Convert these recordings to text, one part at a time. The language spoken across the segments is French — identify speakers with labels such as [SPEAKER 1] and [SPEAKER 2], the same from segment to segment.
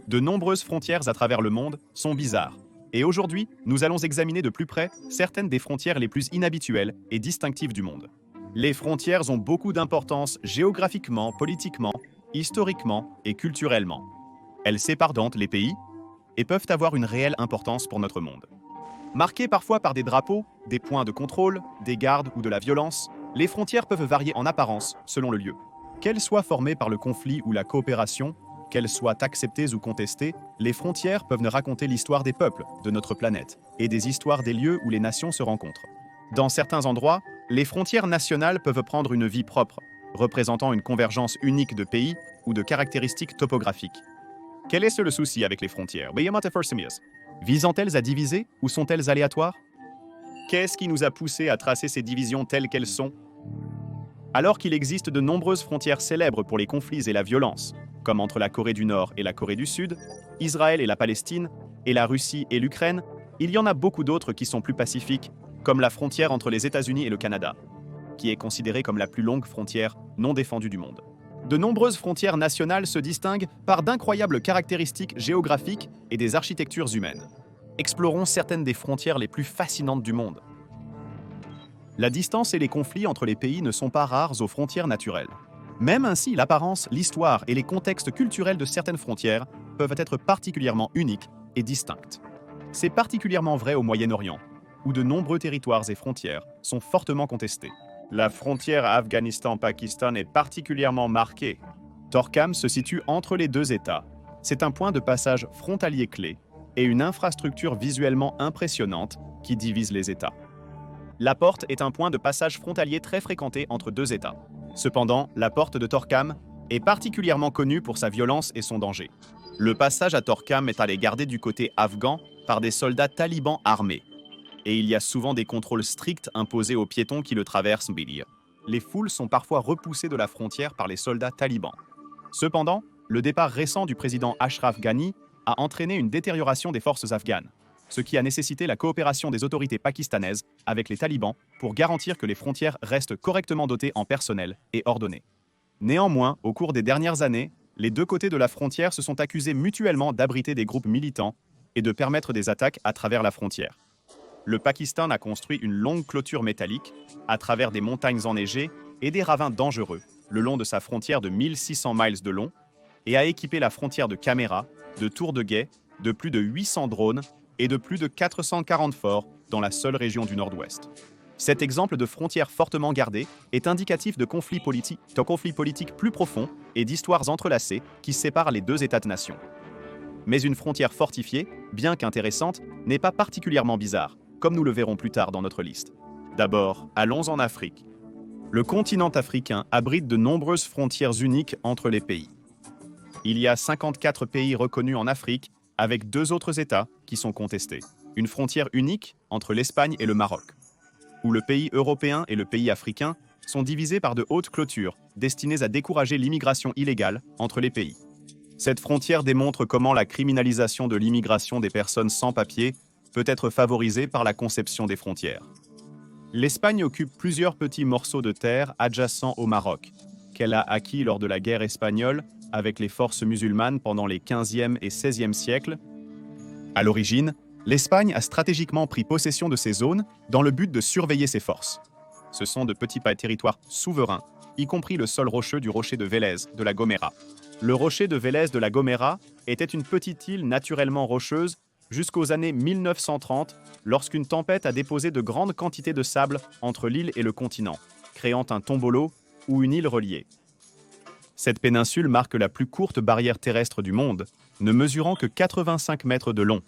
[SPEAKER 1] De nombreuses frontières à travers le monde sont bizarres. Et aujourd'hui, nous allons examiner de plus près certaines des frontières les plus inhabituelles et distinctives du monde. Les frontières ont beaucoup d'importance géographiquement, politiquement, historiquement et culturellement. Elles séparent donc les pays et peuvent avoir une réelle importance pour notre monde. Marquées parfois par des drapeaux, des points de contrôle, des gardes ou de la violence, les frontières peuvent varier en apparence selon le lieu. Qu'elles soient formées par le conflit ou la coopération, qu'elles soient acceptées ou contestées, les frontières peuvent nous raconter l'histoire des peuples de notre planète et des histoires des lieux où les nations se rencontrent. Dans certains endroits, les frontières nationales peuvent prendre une vie propre, représentant une convergence unique de pays ou de caractéristiques topographiques. Quel est le souci avec les frontières? Visant-elles à diviser ou sont-elles aléatoires? Qu'est-ce qui nous a poussés à tracer ces divisions telles qu'elles sont? Alors qu'il existe de nombreuses frontières célèbres pour les conflits et la violence, comme entre la Corée du Nord et la Corée du Sud, Israël et la Palestine, et la Russie et l'Ukraine, il y en a beaucoup d'autres qui sont plus pacifiques, comme la frontière entre les États-Unis et le Canada, qui est considérée comme la plus longue frontière non défendue du monde. De nombreuses frontières nationales se distinguent par d'incroyables caractéristiques géographiques et des architectures humaines. Explorons certaines des frontières les plus fascinantes du monde. La distance et les conflits entre les pays ne sont pas rares aux frontières naturelles. Même ainsi, l'apparence, l'histoire et les contextes culturels de certaines frontières peuvent être particulièrement uniques et distinctes. C'est particulièrement vrai au Moyen-Orient, où de nombreux territoires et frontières sont fortement contestés. La frontière Afghanistan-Pakistan est particulièrement marquée. Torkham se situe entre les deux États. C'est un point de passage frontalier clé et une infrastructure visuellement impressionnante qui divise les États. La porte est un point de passage frontalier très fréquenté entre deux États. Cependant, la porte de Torkham est particulièrement connue pour sa violence et son danger. Le passage à Torkham est allé garder du côté afghan par des soldats talibans armés. Et il y a souvent des contrôles stricts imposés aux piétons qui le traversent. Les foules sont parfois repoussées de la frontière par les soldats talibans. Cependant, le départ récent du président Ashraf Ghani a entraîné une détérioration des forces afghanes, ce qui a nécessité la coopération des autorités pakistanaises avec les talibans pour garantir que les frontières restent correctement dotées en personnel et ordonnées. Néanmoins, au cours des dernières années, les deux côtés de la frontière se sont accusés mutuellement d'abriter des groupes militants et de permettre des attaques à travers la frontière. Le Pakistan a construit une longue clôture métallique à travers des montagnes enneigées et des ravins dangereux le long de sa frontière de 1600 miles de long et a équipé la frontière de caméras, de tours de guet, de plus de 800 drones et de plus de 440 forts dans la seule région du Nord-Ouest. Cet exemple de frontière fortement gardée est indicatif de conflits politiques plus profonds et d'histoires entrelacées qui séparent les deux États-nations. Mais une frontière fortifiée, bien qu'intéressante, n'est pas particulièrement bizarre, comme nous le verrons plus tard dans notre liste. D'abord, allons en Afrique. Le continent africain abrite de nombreuses frontières uniques entre les pays. Il y a 54 pays reconnus en Afrique, avec deux autres États qui sont contestés. Une frontière unique entre l'Espagne et le Maroc, où le pays européen et le pays africain sont divisés par de hautes clôtures destinées à décourager l'immigration illégale entre les pays. Cette frontière démontre comment la criminalisation de l'immigration des personnes sans papier peut être favorisée par la conception des frontières. L'Espagne occupe plusieurs petits morceaux de terre adjacents au Maroc, qu'elle a acquis lors de la guerre espagnole avec les forces musulmanes pendant les 15e et 16e siècles. À l'origine, l'Espagne a stratégiquement pris possession de ces zones dans le but de surveiller ses forces. Ce sont de petits territoires souverains, y compris le sol rocheux du rocher de Vélez de la Gomera. Le rocher de Vélez de la Gomera était une petite île naturellement rocheuse jusqu'aux années 1930, lorsqu'une tempête a déposé de grandes quantités de sable entre l'île et le continent, créant un tombolo ou une île reliée. Cette péninsule marque la plus courte barrière terrestre du monde, ne mesurant que 85 mètres de long.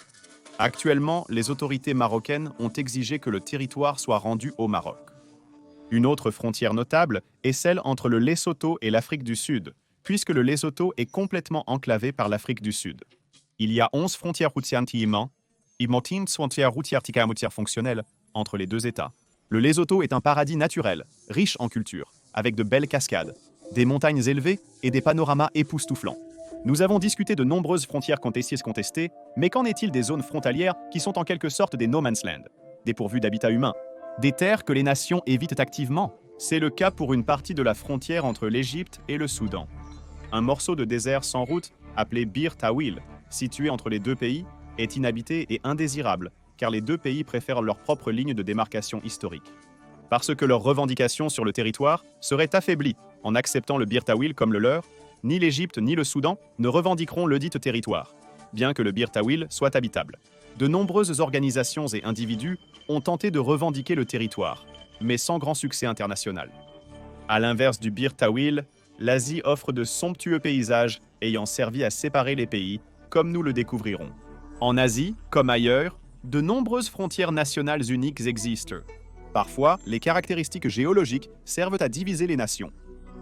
[SPEAKER 1] Actuellement, les autorités marocaines ont exigé que le territoire soit rendu au Maroc. Une autre frontière notable est celle entre le Lesotho et l'Afrique du Sud, puisque le Lesotho est complètement enclavé par l'Afrique du Sud. Il y a 11 frontières routières fonctionnelles entre les deux États. Le Lesotho est un paradis naturel, riche en culture, avec de belles cascades, des montagnes élevées et des panoramas époustouflants. Nous avons discuté de nombreuses frontières contestées, mais qu'en est-il des zones frontalières qui sont en quelque sorte des no man's land, dépourvues d'habitat humain, des terres que les nations évitent activement? C'est le cas pour une partie de la frontière entre l'Égypte et le Soudan. Un morceau de désert sans route, appelé Bir Tawil, située entre les deux pays, est inhabitée et indésirable, car les deux pays préfèrent leur propre ligne de démarcation historique. Parce que leurs revendications sur le territoire seraient affaiblies en acceptant le Bir Tawil comme le leur, ni l'Égypte ni le Soudan ne revendiqueront ledit territoire, bien que le Bir Tawil soit habitable. De nombreuses organisations et individus ont tenté de revendiquer le territoire, mais sans grand succès international. À l'inverse du Bir Tawil, l'Asie offre de somptueux paysages ayant servi à séparer les pays, comme nous le découvrirons. En Asie, comme ailleurs, de nombreuses frontières nationales uniques existent. Parfois, les caractéristiques géologiques servent à diviser les nations.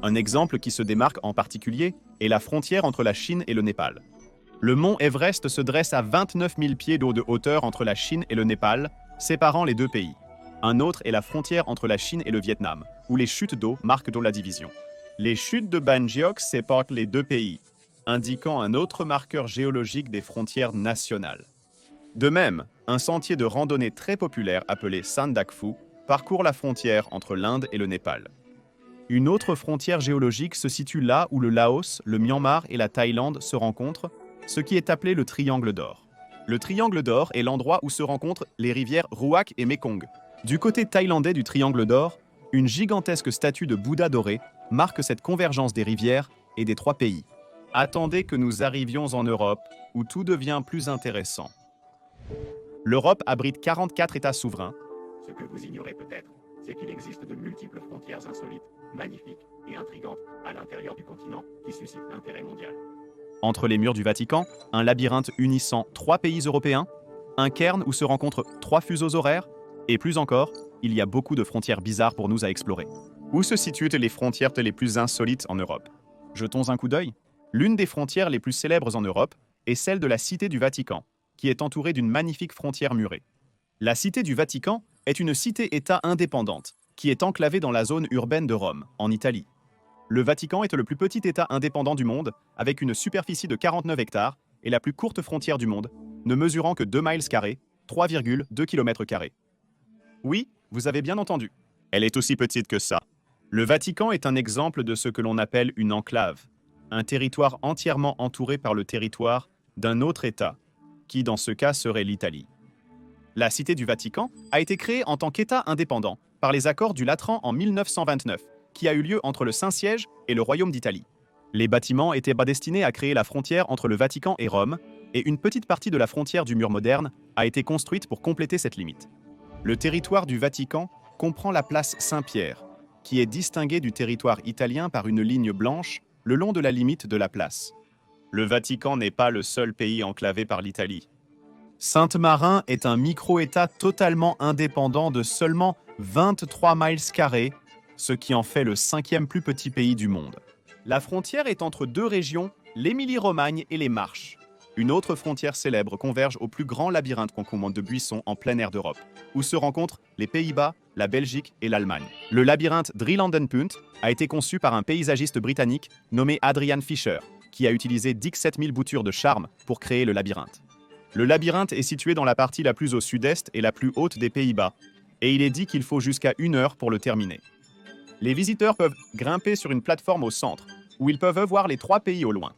[SPEAKER 1] Un exemple qui se démarque en particulier est la frontière entre la Chine et le Népal. Le mont Everest se dresse à 29 000 pieds d'eau de hauteur entre la Chine et le Népal, séparant les deux pays. Un autre est la frontière entre la Chine et le Vietnam, où les chutes d'eau marquent la division. Les chutes de Ban Geoc séparent les deux pays, indiquant un autre marqueur géologique des frontières nationales. De même, un sentier de randonnée très populaire appelé Sandak Phu parcourt la frontière entre l'Inde et le Népal. Une autre frontière géologique se situe là où le Laos, le Myanmar et la Thaïlande se rencontrent, ce qui est appelé le Triangle d'Or. Le Triangle d'Or est l'endroit où se rencontrent les rivières Ruak et Mekong. Du côté thaïlandais du Triangle d'Or, une gigantesque statue de Bouddha doré marque cette convergence des rivières et des trois pays. Attendez que nous arrivions en Europe, où tout devient plus intéressant. L'Europe abrite 44 États souverains.
[SPEAKER 2] Ce que vous ignorez peut-être, c'est qu'il existe de multiples frontières insolites, magnifiques et intrigantes à l'intérieur du continent qui suscitent l'intérêt mondial.
[SPEAKER 1] Entre les murs du Vatican, un labyrinthe unissant 3 pays européens, un cairn où se rencontrent 3 fuseaux horaires, et plus encore, il y a beaucoup de frontières bizarres pour nous à explorer. Où se situent les frontières les plus insolites en Europe? Jetons un coup d'œil. L'une des frontières les plus célèbres en Europe est celle de la Cité du Vatican, qui est entourée d'une magnifique frontière murée. La Cité du Vatican est une cité-État indépendante, qui est enclavée dans la zone urbaine de Rome, en Italie. Le Vatican est le plus petit État indépendant du monde, avec une superficie de 49 hectares et la plus courte frontière du monde, ne mesurant que 2 miles carrés, 3,2 km carrés. Oui, vous avez bien entendu. Elle est aussi petite que ça. Le Vatican est un exemple de ce que l'on appelle une enclave, un territoire entièrement entouré par le territoire d'un autre État, qui dans ce cas serait l'Italie. La Cité du Vatican a été créée en tant qu'État indépendant par les accords du Latran en 1929, qui a eu lieu entre le Saint-Siège et le Royaume d'Italie. Les bâtiments étaient destinés à créer la frontière entre le Vatican et Rome, et une petite partie de la frontière du mur moderne a été construite pour compléter cette limite. Le territoire du Vatican comprend la place Saint-Pierre, qui est distinguée du territoire italien par une ligne blanche le long de la limite de la place. Le Vatican n'est pas le seul pays enclavé par l'Italie. Saint-Marin est un micro-État totalement indépendant de seulement 23 miles carrés, ce qui en fait le 5e plus petit pays du monde. La frontière est entre deux régions, l'Émilie-Romagne et les Marches. Une autre frontière célèbre converge au plus grand labyrinthe concombres de buissons en plein air d'Europe, où se rencontrent les Pays-Bas, la Belgique et l'Allemagne. Le labyrinthe Drielandenpunt a été conçu par un paysagiste britannique nommé Adrian Fisher, qui a utilisé 17 000 boutures de charme pour créer le labyrinthe. Le labyrinthe est situé dans la partie la plus au sud-est et la plus haute des Pays-Bas, et il est dit qu'il faut jusqu'à 1 heure pour le terminer. Les visiteurs peuvent grimper sur une plateforme au centre, où ils peuvent voir les 3 pays au loin.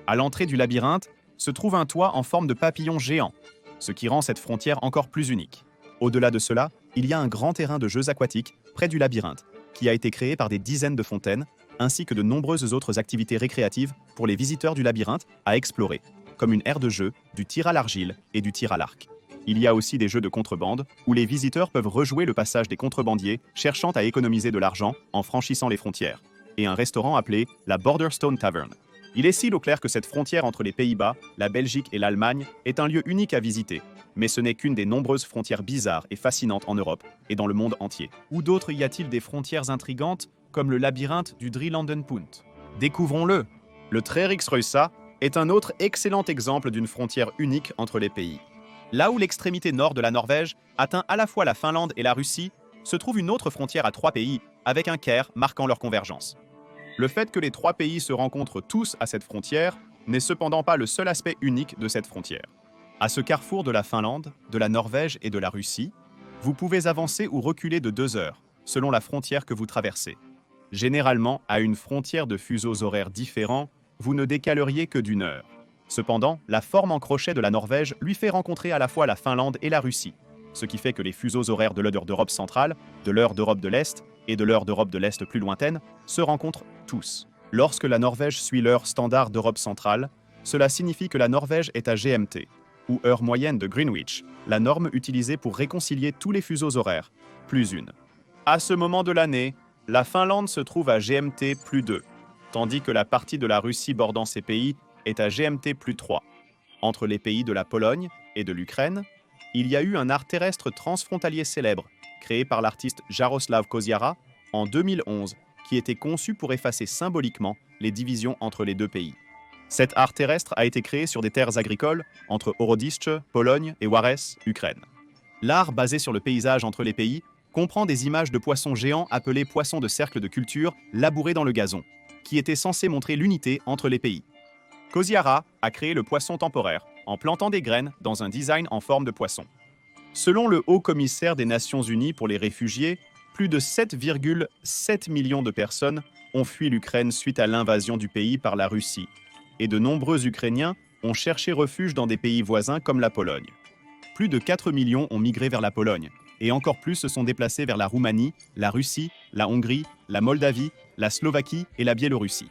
[SPEAKER 1] À l'entrée du labyrinthe se trouve un toit en forme de papillon géant, ce qui rend cette frontière encore plus unique. Au-delà de cela, il y a un grand terrain de jeux aquatiques près du labyrinthe, qui a été créé par des dizaines de fontaines, ainsi que de nombreuses autres activités récréatives pour les visiteurs du labyrinthe à explorer, comme une aire de jeu, du tir à l'argile et du tir à l'arc. Il y a aussi des jeux de contrebande, où les visiteurs peuvent rejouer le passage des contrebandiers cherchant à économiser de l'argent en franchissant les frontières, et un restaurant appelé la Borderstone Tavern. Il est si au clair que cette frontière entre les Pays-Bas, la Belgique et l'Allemagne est un lieu unique à visiter, mais ce n'est qu'une des nombreuses frontières bizarres et fascinantes en Europe et dans le monde entier. Où d'autres y a-t-il des frontières intrigantes, comme le labyrinthe du Drielandenpunt? Découvrons-le. Le Treriksrösa est un autre excellent exemple d'une frontière unique entre les pays. Là où l'extrémité nord de la Norvège atteint à la fois la Finlande et la Russie, se trouve une autre frontière à 3 pays, avec un caire marquant leur convergence. Le fait que les 3 pays se rencontrent tous à cette frontière n'est cependant pas le seul aspect unique de cette frontière. À ce carrefour de la Finlande, de la Norvège et de la Russie, vous pouvez avancer ou reculer de 2 heures, selon la frontière que vous traversez. Généralement, à une frontière de fuseaux horaires différents, vous ne décaleriez que d'1 heure. Cependant, la forme en crochet de la Norvège lui fait rencontrer à la fois la Finlande et la Russie, ce qui fait que les fuseaux horaires de l'heure d'Europe centrale, de l'heure d'Europe de l'Est et de l'heure d'Europe de l'Est plus lointaine se rencontrent tous. Lorsque la Norvège suit l'heure standard d'Europe centrale, cela signifie que la Norvège est à GMT, ou heure moyenne de Greenwich, la norme utilisée pour réconcilier tous les fuseaux horaires, plus une. À ce moment de l'année, la Finlande se trouve à GMT plus 2, tandis que la partie de la Russie bordant ces pays est à GMT plus 3. Entre les pays de la Pologne et de l'Ukraine, il y a eu un art terrestre transfrontalier célèbre, créé par l'artiste Jaroslav Koziara en 2011, qui était conçu pour effacer symboliquement les divisions entre les deux pays. Cet art terrestre a été créé sur des terres agricoles entre Horodische, Pologne et Warès, Ukraine. L'art basé sur le paysage entre les pays comprend des images de poissons géants appelés poissons de cercle de culture labourés dans le gazon, qui étaient censés montrer l'unité entre les pays. Koziara a créé le poisson temporaire en plantant des graines dans un design en forme de poisson. Selon le Haut-Commissaire des Nations Unies pour les réfugiés, plus de 7,7 millions de personnes ont fui l'Ukraine suite à l'invasion du pays par la Russie, et de nombreux Ukrainiens ont cherché refuge dans des pays voisins comme la Pologne. Plus de 4 millions ont migré vers la Pologne, et encore plus se sont déplacés vers la Roumanie, la Russie, la Hongrie, la Moldavie, la Slovaquie et la Biélorussie.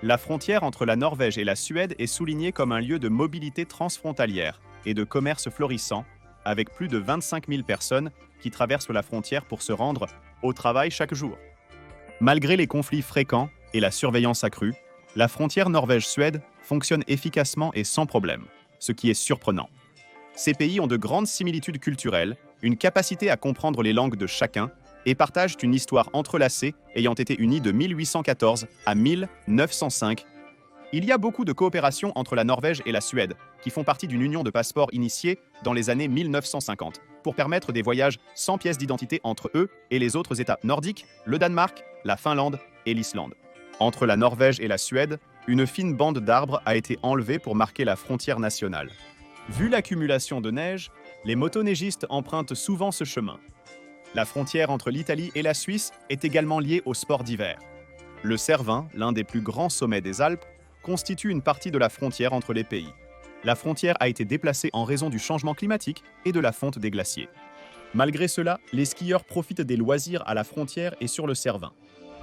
[SPEAKER 1] La frontière entre la Norvège et la Suède est soulignée comme un lieu de mobilité transfrontalière et de commerce florissant, avec plus de 25 000 personnes qui traversent la frontière pour se rendre au travail chaque jour. Malgré les conflits fréquents et la surveillance accrue, la frontière Norvège-Suède fonctionne efficacement et sans problème, ce qui est surprenant. Ces pays ont de grandes similitudes culturelles, une capacité à comprendre les langues de chacun et partagent une histoire entrelacée ayant été unie de 1814 à 1905. Il y a beaucoup de coopération entre la Norvège et la Suède, qui font partie d'une union de passeports initiée dans les années 1950, pour permettre des voyages sans pièce d'identité entre eux et les autres États nordiques, le Danemark, la Finlande et l'Islande. Entre la Norvège et la Suède, une fine bande d'arbres a été enlevée pour marquer la frontière nationale. Vu l'accumulation de neige, les motoneigistes empruntent souvent ce chemin. La frontière entre l'Italie et la Suisse est également liée au sport d'hiver. Le Cervin, l'un des plus grands sommets des Alpes, constitue une partie de la frontière entre les pays. La frontière a été déplacée en raison du changement climatique et de la fonte des glaciers. Malgré cela, les skieurs profitent des loisirs à la frontière et sur le Cervin.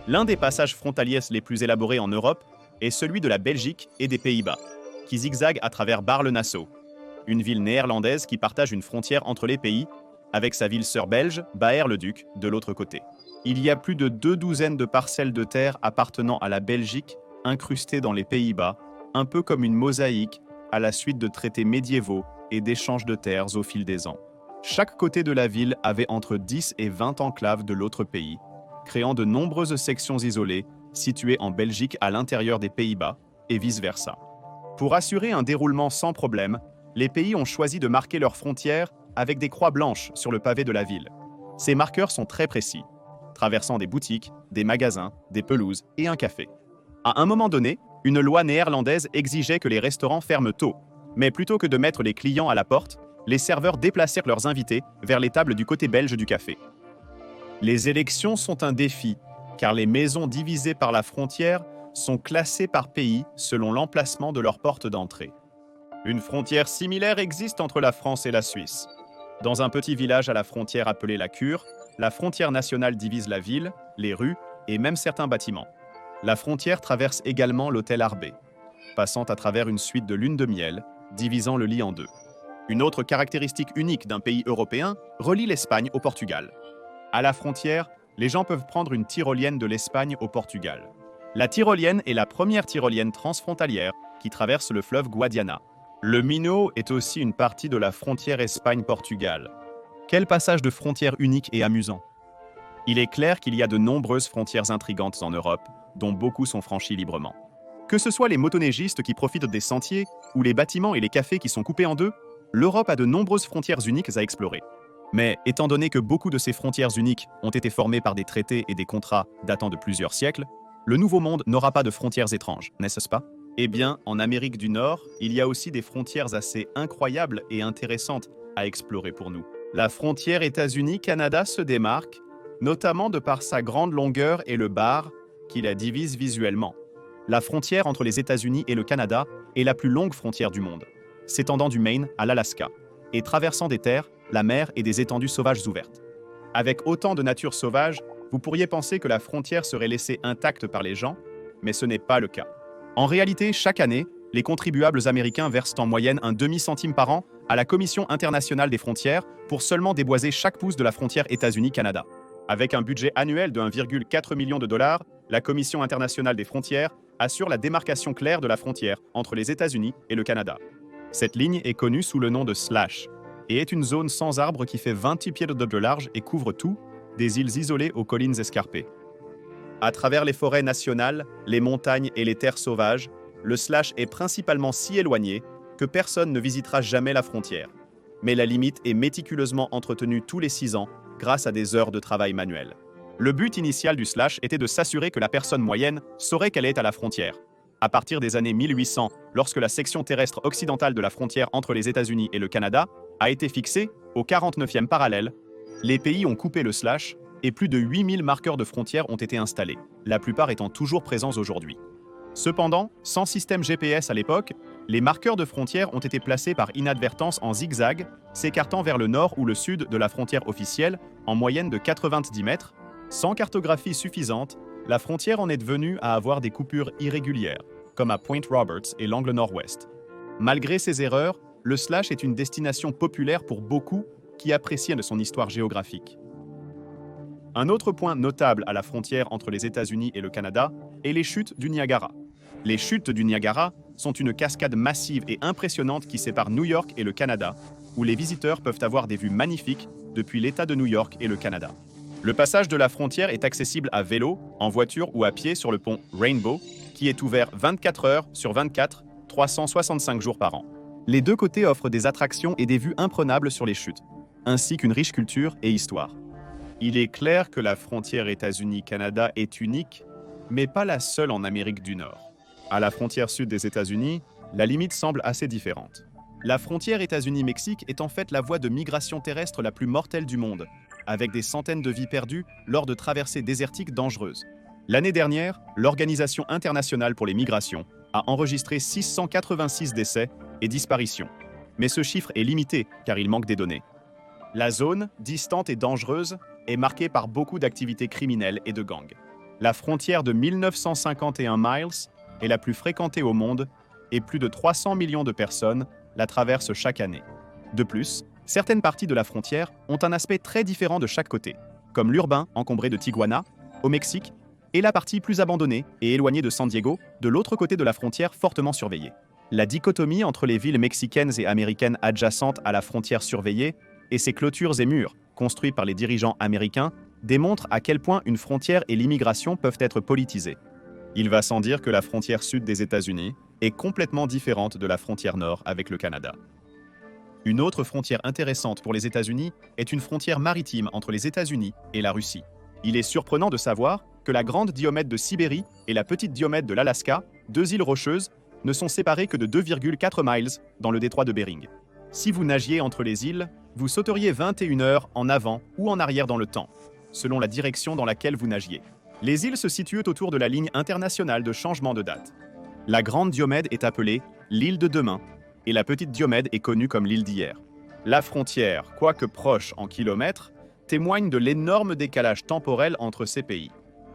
[SPEAKER 1] L'un des passages frontaliers les plus élaborés en Europe est celui de la Belgique et des Pays-Bas, qui zigzague à travers Bar-le-Nassau, une ville néerlandaise qui partage une frontière entre les pays, avec sa ville sœur belge, Baer-le-Duc, de l'autre côté. Il y a plus de 2 douzaines de parcelles de terre appartenant à la Belgique, incrustées dans les Pays-Bas, un peu comme une mosaïque à la suite de traités médiévaux et d'échanges de terres au fil des ans. Chaque côté de la ville avait entre 10 et 20 enclaves de l'autre pays, créant de nombreuses sections isolées situées en Belgique à l'intérieur des Pays-Bas et vice-versa. Pour assurer un déroulement sans problème, les pays ont choisi de marquer leurs frontières avec des croix blanches sur le pavé de la ville. Ces marqueurs sont très précis, traversant des boutiques, des magasins, des pelouses et un café. À un moment donné, une loi néerlandaise exigeait que les restaurants ferment tôt, mais plutôt que de mettre les clients à la porte, les serveurs déplacèrent leurs invités vers les tables du côté belge du café. Les élections sont un défi, car les maisons divisées par la frontière sont classées par pays selon l'emplacement de leur porte d'entrée. Une frontière similaire existe entre la France et la Suisse. Dans un petit village à la frontière appelé la Cure, la frontière nationale divise la ville, les rues et même certains bâtiments. La frontière traverse également l'hôtel Arbé, passant à travers une suite de lune de miel, divisant le lit en deux. Une autre caractéristique unique d'un pays européen relie l'Espagne au Portugal. À la frontière, les gens peuvent prendre une tyrolienne de l'Espagne au Portugal. La tyrolienne est la première tyrolienne transfrontalière qui traverse le fleuve Guadiana. Le Minho est aussi une partie de la frontière Espagne-Portugal. Quel passage de frontière unique et amusant! Il est clair qu'il y a de nombreuses frontières intrigantes en Europe, dont beaucoup sont franchies librement. Que ce soit les motoneigistes qui profitent des sentiers, ou les bâtiments et les cafés qui sont coupés en deux, l'Europe a de nombreuses frontières uniques à explorer. Mais étant donné que beaucoup de ces frontières uniques ont été formées par des traités et des contrats datant de plusieurs siècles, le Nouveau Monde n'aura pas de frontières étranges, n'est-ce pas? Eh bien, en Amérique du Nord, il y a aussi des frontières assez incroyables et intéressantes à explorer pour nous. La frontière États-Unis-Canada se démarque, notamment de par sa grande longueur et le bar qui la divise visuellement. La frontière entre les États-Unis et le Canada est la plus longue frontière du monde, s'étendant du Maine à l'Alaska, et traversant des terres, la mer et des étendues sauvages ouvertes. Avec autant de nature sauvage, vous pourriez penser que la frontière serait laissée intacte par les gens, mais ce n'est pas le cas. En réalité, chaque année, les contribuables américains versent en moyenne un demi-centime par an à la Commission internationale des frontières pour seulement déboiser chaque pouce de la frontière États-Unis-Canada. Avec un budget annuel de 1,4 million de dollars, la Commission internationale des frontières assure la démarcation claire de la frontière entre les États-Unis et le Canada. Cette ligne est connue sous le nom de Slash et est une zone sans arbres qui fait 28 pieds de large et couvre tout, des îles isolées aux collines escarpées. À travers les forêts nationales, les montagnes et les terres sauvages, le Slash est principalement si éloigné que personne ne visitera jamais la frontière. Mais la limite est méticuleusement entretenue tous les 6 ans grâce à des heures de travail manuel. Le but initial du Slash était de s'assurer que la personne moyenne saurait qu'elle est à la frontière. À partir des années 1800, lorsque la section terrestre occidentale de la frontière entre les États-Unis et le Canada a été fixée au 49e parallèle, les pays ont coupé le Slash et plus de 8000 marqueurs de frontières ont été installés, la plupart étant toujours présents aujourd'hui. Cependant, sans système GPS à l'époque, les marqueurs de frontières ont été placés par inadvertance en zigzag, s'écartant vers le nord ou le sud de la frontière officielle, en moyenne de 90 mètres. Sans cartographie suffisante, la frontière en est devenue à avoir des coupures irrégulières, comme à Point Roberts et l'angle nord-ouest. Malgré ces erreurs, le Slash est une destination populaire pour beaucoup qui apprécient de son histoire géographique. Un autre point notable à la frontière entre les États-Unis et le Canada est les chutes du Niagara. Les chutes du Niagara sont une cascade massive et impressionnante qui sépare New York et le Canada, où les visiteurs peuvent avoir des vues magnifiques depuis l'État de New York et le Canada. Le passage de la frontière est accessible à vélo, en voiture ou à pied sur le pont Rainbow, qui est ouvert 24 heures sur 24, 365 jours par an. Les deux côtés offrent des attractions et des vues imprenables sur les chutes, ainsi qu'une riche culture et histoire. Il est clair que la frontière États-Unis-Canada est unique, mais pas la seule en Amérique du Nord. À la frontière sud des États-Unis, la limite semble assez différente. La frontière États-Unis-Mexique est en fait la voie de migration terrestre la plus mortelle du monde, avec des centaines de vies perdues lors de traversées désertiques dangereuses. L'année dernière, l'Organisation internationale pour les migrations a enregistré 686 décès et disparitions. Mais ce chiffre est limité car il manque des données. La zone, distante et dangereuse, est marquée par beaucoup d'activités criminelles et de gangs. La frontière de 1951 miles est la plus fréquentée au monde et plus de 300 millions de personnes la traversent chaque année. De plus, certaines parties de la frontière ont un aspect très différent de chaque côté, comme l'urbain encombré de Tijuana, au Mexique, et la partie plus abandonnée et éloignée de San Diego, de l'autre côté de la frontière fortement surveillée. La dichotomie entre les villes mexicaines et américaines adjacentes à la frontière surveillée et ses clôtures et murs, construits par les dirigeants américains, démontre à quel point une frontière et l'immigration peuvent être politisées. Il va sans dire que la frontière sud des États-Unis est complètement différente de la frontière nord avec le Canada. Une autre frontière intéressante pour les États-Unis est une frontière maritime entre les États-Unis et la Russie. Il est surprenant de savoir que la grande Diomède de Sibérie et la petite Diomède de l'Alaska, deux îles rocheuses, ne sont séparées que de 2,4 miles dans le détroit de Bering. Si vous nagiez entre les îles, vous sauteriez 21 heures en avant ou en arrière dans le temps, selon la direction dans laquelle vous nagiez. Les îles se situent autour de la ligne internationale de changement de date. La grande Diomède est appelée l'île de demain et la petite Diomède est connue comme l'île d'hier. La frontière, quoique proche en kilomètres, témoigne de l'énorme décalage temporel entre ces pays.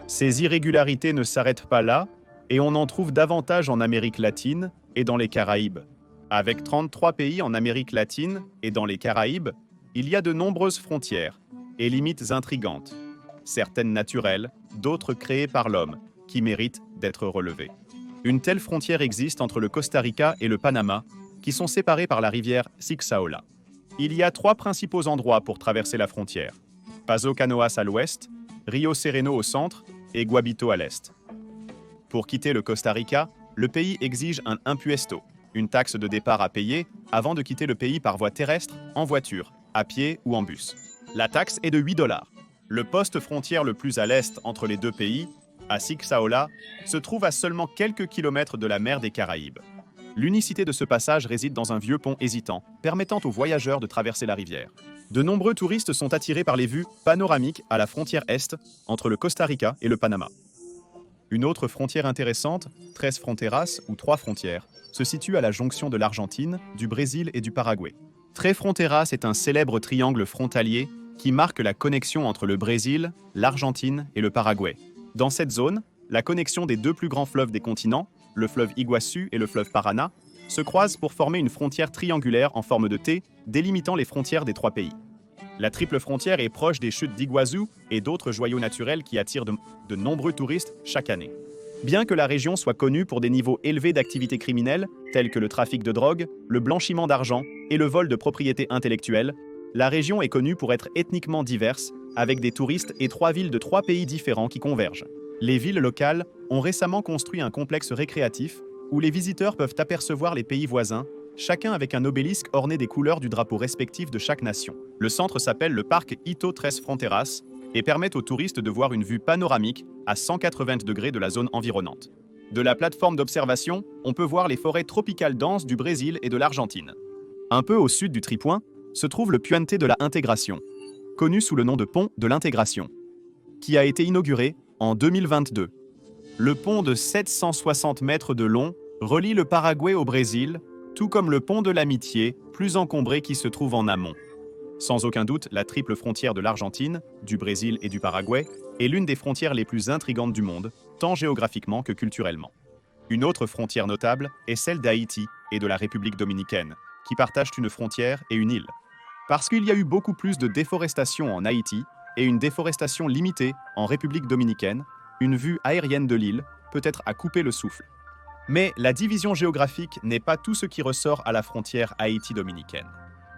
[SPEAKER 1] Ces irrégularités ne s'arrêtent pas là et on en trouve davantage en Amérique latine et dans les Caraïbes. Avec 33 pays en Amérique latine et dans les Caraïbes, il y a de nombreuses frontières et limites intrigantes, certaines naturelles, d'autres créées par l'homme, qui méritent d'être relevées. Une telle frontière existe entre le Costa Rica et le Panama, qui sont séparés par la rivière Sixaola. Il y a 3 principaux endroits pour traverser la frontière: Paso Canoas à l'ouest, Rio Sereno au centre et Guabito à l'est. Pour quitter le Costa Rica, le pays exige un impuesto, une taxe de départ à payer avant de quitter le pays par voie terrestre, en voiture, à pied ou en bus. La taxe est de 8 $. Le poste frontière le plus à l'est entre les deux pays, à Sixaola, se trouve à seulement quelques kilomètres de la mer des Caraïbes. L'unicité de ce passage réside dans un vieux pont hésitant, permettant aux voyageurs de traverser la rivière. De nombreux touristes sont attirés par les vues panoramiques à la frontière est entre le Costa Rica et le Panama. Une autre frontière intéressante, Tres Fronteras ou Trois Frontières, se situe à la jonction de l'Argentine, du Brésil et du Paraguay. Tres Fronteras est un célèbre triangle frontalier qui marque la connexion entre le Brésil, l'Argentine et le Paraguay. Dans cette zone, la connexion des deux plus grands fleuves des continents, le fleuve Iguaçu et le fleuve Paraná, se croisent pour former une frontière triangulaire en forme de T, délimitant les frontières des trois pays. La triple frontière est proche des chutes d'Iguazu et d'autres joyaux naturels qui attirent de nombreux touristes chaque année. Bien que la région soit connue pour des niveaux élevés d'activités criminelles, tels que le trafic de drogue, le blanchiment d'argent et le vol de propriétés intellectuelles, la région est connue pour être ethniquement diverse, avec des touristes et 3 villes de 3 pays différents qui convergent. Les villes locales ont récemment construit un complexe récréatif où les visiteurs peuvent apercevoir les pays voisins, chacun avec un obélisque orné des couleurs du drapeau respectif de chaque nation. Le centre s'appelle le parc Ito Tres Fronteras et permet aux touristes de voir une vue panoramique à 180 degrés de la zone environnante. De la plateforme d'observation, on peut voir les forêts tropicales denses du Brésil et de l'Argentine. Un peu au sud du tripoint se trouve le Puente de la Intégration, connu sous le nom de pont de l'Intégration, qui a été inauguré en 2022. Le pont de 760 mètres de long relie le Paraguay au Brésil, tout comme le pont de l'Amitié, plus encombré qui se trouve en amont. Sans aucun doute, la triple frontière de l'Argentine, du Brésil et du Paraguay est l'une des frontières les plus intrigantes du monde, tant géographiquement que culturellement. Une autre frontière notable est celle d'Haïti et de la République dominicaine, qui partagent une frontière et une île. Parce qu'il y a eu beaucoup plus de déforestation en Haïti et une déforestation limitée en République dominicaine, une vue aérienne de l'île peut être à couper le souffle. Mais la division géographique n'est pas tout ce qui ressort à la frontière Haïti-dominicaine.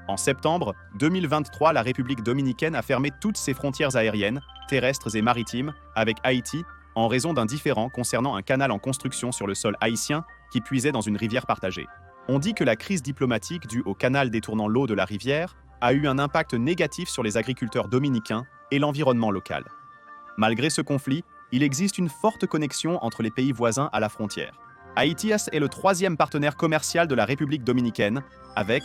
[SPEAKER 1] En septembre 2023, la République dominicaine a fermé toutes ses frontières aériennes, terrestres et maritimes avec Haïti en raison d'un différend concernant un canal en construction sur le sol haïtien qui puisait dans une rivière partagée. On dit que la crise diplomatique due au canal détournant l'eau de la rivière a eu un impact négatif sur les agriculteurs dominicains et l'environnement local. Malgré ce conflit, il existe une forte connexion entre les pays voisins à la frontière. Haïti est le 3e partenaire commercial de la République dominicaine, avec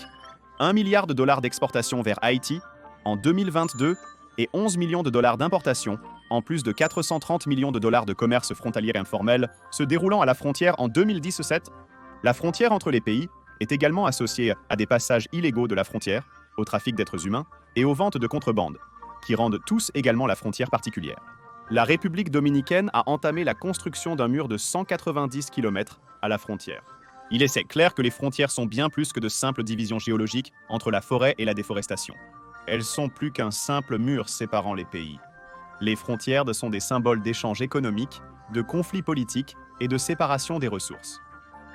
[SPEAKER 1] 1 milliard de dollars d'exportation vers Haïti en 2022 et 11 millions de dollars d'importation, en plus de 430 millions de dollars de commerce frontalier informel se déroulant à la frontière en 2017. La frontière entre les pays est également associée à des passages illégaux de la frontière, au trafic d'êtres humains et aux ventes de contrebande, qui rendent tous également la frontière particulière. La République dominicaine a entamé la construction d'un mur de 190 km à la frontière. Il est clair que les frontières sont bien plus que de simples divisions géologiques entre la forêt et la déforestation. Elles sont plus qu'un simple mur séparant les pays. Les frontières sont des symboles d'échanges économiques, de conflits politiques et de séparation des ressources.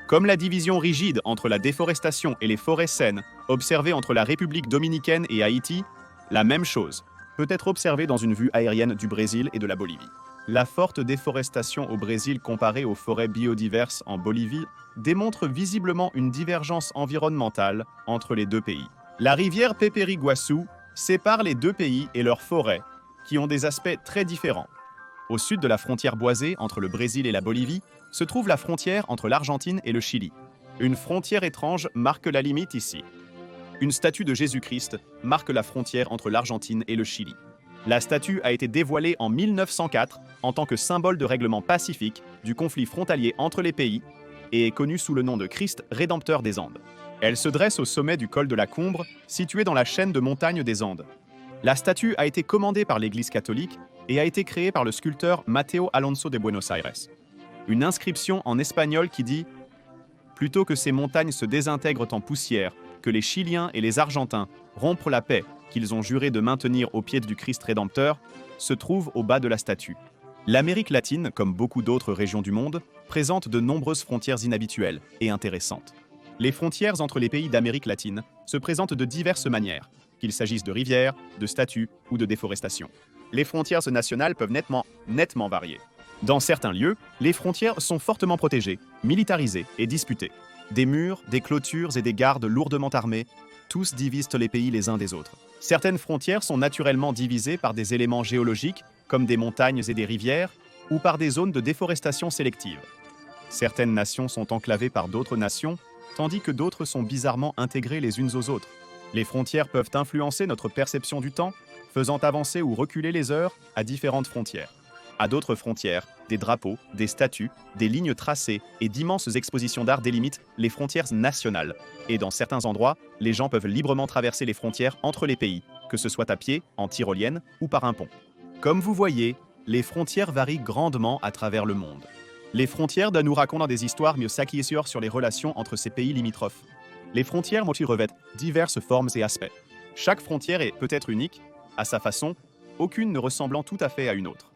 [SPEAKER 1] Comme la division rigide entre la déforestation et les forêts saines observée entre la République dominicaine et Haïti, la même chose peut être observée dans une vue aérienne du Brésil et de la Bolivie. La forte déforestation au Brésil comparée aux forêts biodiverses en Bolivie démontre visiblement une divergence environnementale entre les deux pays. La rivière Peperi-Iguaçu sépare les deux pays et leurs forêts, qui ont des aspects très différents. Au sud de la frontière boisée entre le Brésil et la Bolivie, se trouve la frontière entre l'Argentine et le Chili. Une frontière étrange marque la limite ici. Une statue de Jésus-Christ marque la frontière entre l'Argentine et le Chili. La statue a été dévoilée en 1904 en tant que symbole de règlement pacifique du conflit frontalier entre les pays et est connue sous le nom de Christ rédempteur des Andes. Elle se dresse au sommet du col de la Combre, situé dans la chaîne de montagnes des Andes. La statue a été commandée par l'Église catholique et a été créée par le sculpteur Mateo Alonso de Buenos Aires. Une inscription en espagnol qui dit « Plutôt que ces montagnes se désintègrent en poussière, que les Chiliens et les Argentins rompent la paix qu'ils ont juré de maintenir au pied du Christ rédempteur, se trouve au bas de la statue. » L'Amérique latine, comme beaucoup d'autres régions du monde, présente de nombreuses frontières inhabituelles et intéressantes. Les frontières entre les pays d'Amérique latine se présentent de diverses manières, qu'il s'agisse de rivières, de statues ou de déforestation. Les frontières nationales peuvent nettement varier. Dans certains lieux, les frontières sont fortement protégées, militarisées et disputées. Des murs, des clôtures et des gardes lourdement armés, tous divisent les pays les uns des autres. Certaines frontières sont naturellement divisées par des éléments géologiques, comme des montagnes et des rivières, ou par des zones de déforestation sélective. Certaines nations sont enclavées par d'autres nations, tandis que d'autres sont bizarrement intégrées les unes aux autres. Les frontières peuvent influencer notre perception du temps, faisant avancer ou reculer les heures à différentes frontières. À d'autres frontières, des drapeaux, des statues, des lignes tracées et d'immenses expositions d'art délimitent les frontières nationales. Et dans certains endroits, les gens peuvent librement traverser les frontières entre les pays, que ce soit à pied, en tyrolienne ou par un pont. Comme vous voyez, les frontières varient grandement à travers le monde. Les frontières nous racontent des histoires mieux s'acquérir sur les relations entre ces pays limitrophes. Les frontières revêtent diverses formes et aspects. Chaque frontière est peut-être unique, à sa façon, aucune ne ressemblant tout à fait à une autre.